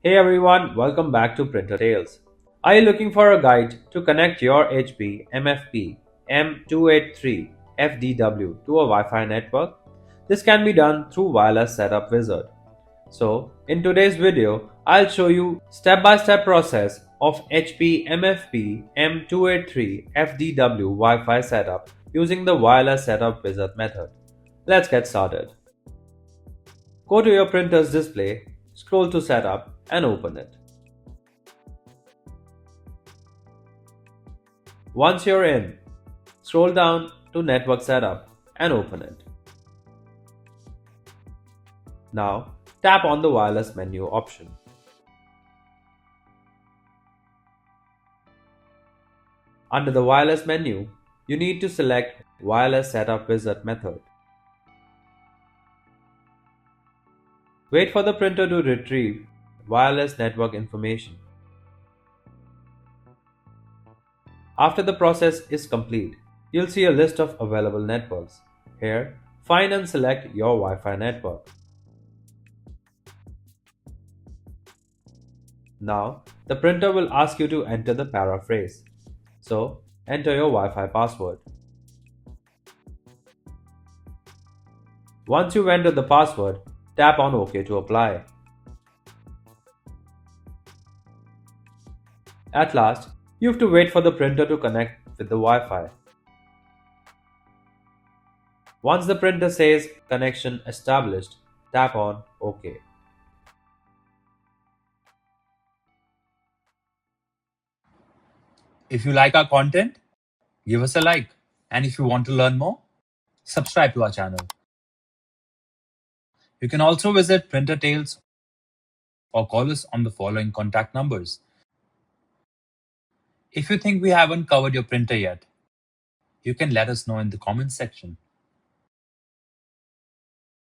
Hey everyone, welcome back to Printer Tales. Are you looking for a guide to connect your HP MFP M283fdw to a Wi-Fi network? This can be done through Wireless Setup Wizard. So, in today's video, I'll show you step-by-step process of HP MFP M283fdw Wi-Fi setup using the Wireless Setup Wizard method. Let's get started. Go to your printer's display, scroll to Setup and open it. Once you're in, scroll down to Network Setup and open it. Now, tap on the Wireless menu option. Under the Wireless menu, you need to select Wireless Setup Wizard method. Wait for the printer to retrieve wireless network information. After the process is complete, you'll see a list of available networks. Here, find and select your Wi-Fi network. Now, the printer will ask you to enter the paraphrase. So, enter your Wi-Fi password. Once you've entered the password, tap on OK to apply. At last, you have to wait for the printer to connect with the Wi-Fi. Once the printer says connection established, tap on OK. If you like our content, give us a like. And if you want to learn more, subscribe to our channel. You can also visit Printer Tales or call us on the following contact numbers. If you think we haven't covered your printer yet, you can let us know in the comments section.